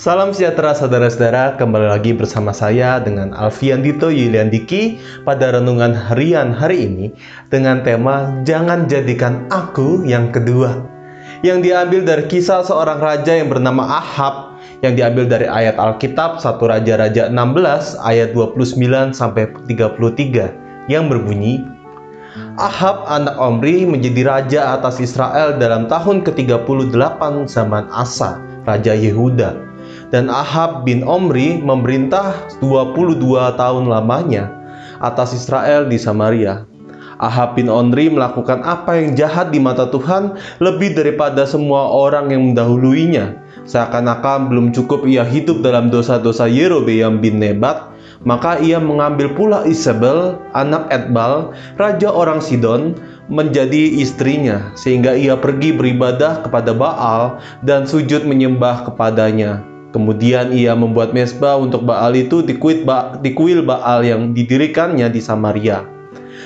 Salam sejahtera saudara-saudara, kembali lagi bersama saya dengan Alfian Dito Yuliandiki pada renungan harian hari ini dengan tema Jangan Jadikan Aku yang Kedua, yang diambil dari kisah seorang raja yang bernama Ahab, yang diambil dari ayat Alkitab 1 Raja-Raja 16 ayat 29-33 yang berbunyi, Ahab anak Omri menjadi raja atas Israel dalam tahun ke-38 zaman Asa, Raja Yehuda. Dan Ahab bin Omri memerintah 22 tahun lamanya atas Israel di Samaria. Ahab bin Omri melakukan apa yang jahat di mata Tuhan lebih daripada semua orang yang mendahuluinya. Seakan-akan belum cukup ia hidup dalam dosa-dosa Yerobeam bin Nebat, maka ia mengambil pula Isabel, anak Etbal, raja orang Sidon, menjadi istrinya, sehingga ia pergi beribadah kepada Baal dan sujud menyembah kepadanya. Kemudian ia membuat mezbah untuk Baal itu di kuil Baal yang didirikannya di Samaria.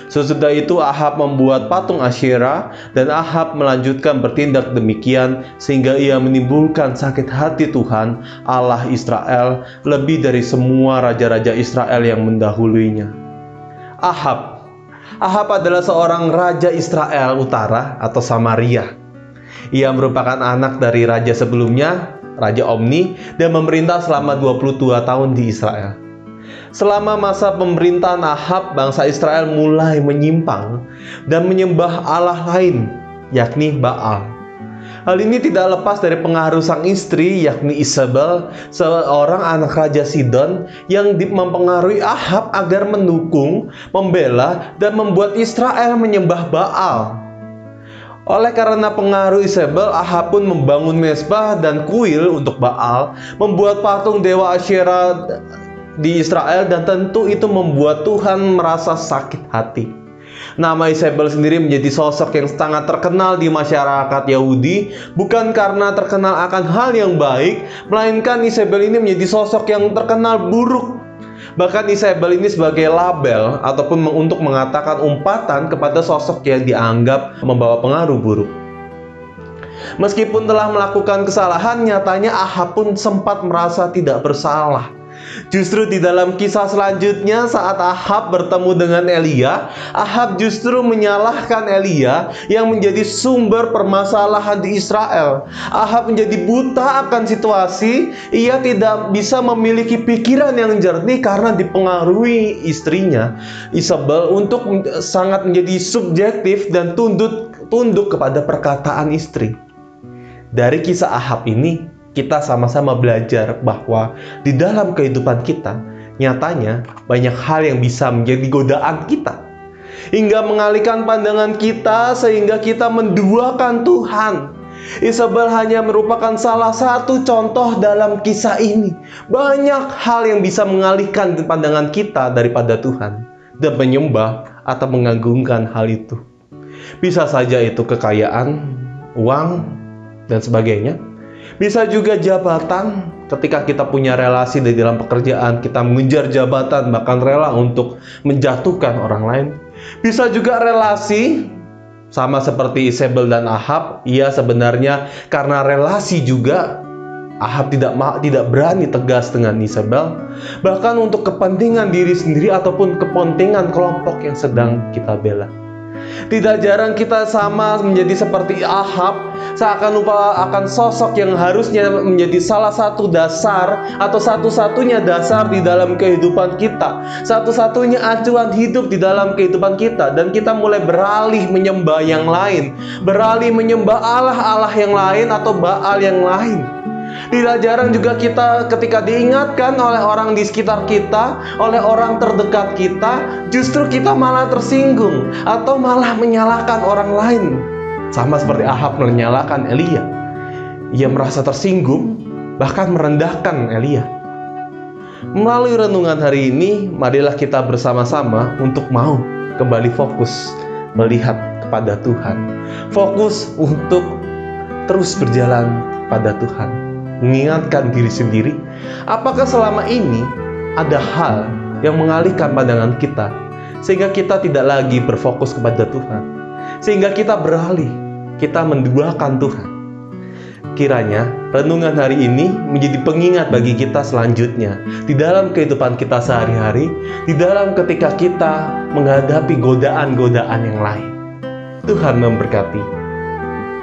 Sesudah itu Ahab membuat patung Asyera, dan Ahab melanjutkan bertindak demikian sehingga ia menimbulkan sakit hati Tuhan Allah Israel lebih dari semua raja-raja Israel yang mendahuluinya. Ahab adalah seorang raja Israel Utara atau Samaria. Ia merupakan anak dari raja sebelumnya, Raja Omni, dan memerintah selama 22 tahun di Israel. Selama masa pemerintahan Ahab, bangsa Israel mulai menyimpang dan menyembah Allah lain, yakni Baal. Hal ini tidak lepas dari pengaruh sang istri, yakni Isabel, seorang anak Raja Sidon, yang mempengaruhi Ahab agar mendukung, membela, dan membuat Israel menyembah Baal. Oleh karena pengaruh Isabel, Ahab pun membangun mezbah dan kuil untuk Baal, membuat patung dewa Asyera di Israel, dan tentu itu membuat Tuhan merasa sakit hati. Nama Isabel sendiri menjadi sosok yang sangat terkenal di masyarakat Yahudi, bukan karena terkenal akan hal yang baik, melainkan Isabel ini menjadi sosok yang terkenal buruk. Bahkan Isabel ini sebagai label ataupun untuk mengatakan umpatan kepada sosok yang dianggap membawa pengaruh buruk. Meskipun telah melakukan kesalahan, nyatanya Ahab pun sempat merasa tidak bersalah. Justru di dalam kisah selanjutnya, saat Ahab bertemu dengan Elia, Ahab justru menyalahkan Elia yang menjadi sumber permasalahan di Israel. Ahab menjadi buta akan situasi. Ia tidak bisa memiliki pikiran yang jernih karena dipengaruhi istrinya, Isabel, untuk sangat menjadi subjektif dan tunduk kepada perkataan istri. Dari kisah Ahab ini, kita sama-sama belajar bahwa di dalam kehidupan kita, nyatanya banyak hal yang bisa menjadi godaan kita, hingga mengalihkan pandangan kita sehingga kita menduakan Tuhan. Isabel hanya merupakan salah satu contoh dalam kisah ini. Banyak hal yang bisa mengalihkan pandangan kita daripada Tuhan dan menyembah atau mengagungkan hal itu. Bisa saja itu kekayaan, uang, dan sebagainya. Bisa juga jabatan. Ketika kita punya relasi di dalam pekerjaan, kita mengejar jabatan, bahkan rela untuk menjatuhkan orang lain. Bisa juga relasi, sama seperti Isabel dan Ahab. Ia sebenarnya karena relasi juga, Ahab tidak berani tegas dengan Isabel, bahkan untuk kepentingan diri sendiri ataupun kepentingan kelompok yang sedang kita bela. Tidak jarang kita sama menjadi seperti Ahab, seakan lupa akan sosok yang harusnya menjadi salah satu dasar atau satu-satunya dasar di dalam kehidupan kita, satu-satunya acuan hidup di dalam kehidupan kita, dan kita mulai beralih menyembah yang lain, beralih menyembah Allah-Allah yang lain atau Baal yang lain. Tidak jarang juga kita ketika diingatkan oleh orang di sekitar kita, oleh orang terdekat kita, justru kita malah tersinggung atau malah menyalahkan orang lain. Sama seperti Ahab menyalahkan Elia. Ia merasa tersinggung, bahkan merendahkan Elia. Melalui renungan hari ini, marilah kita bersama-sama untuk mau kembali fokus melihat kepada Tuhan. Fokus untuk terus berjalan pada Tuhan. Mengingatkan diri sendiri, apakah selama ini ada hal yang mengalihkan pandangan kita sehingga kita tidak lagi berfokus kepada Tuhan, sehingga kita beralih, kita menduakan Tuhan. Kiranya renungan hari ini menjadi pengingat bagi kita selanjutnya di dalam kehidupan kita sehari-hari, di dalam ketika kita menghadapi godaan-godaan yang lain. Tuhan memberkati.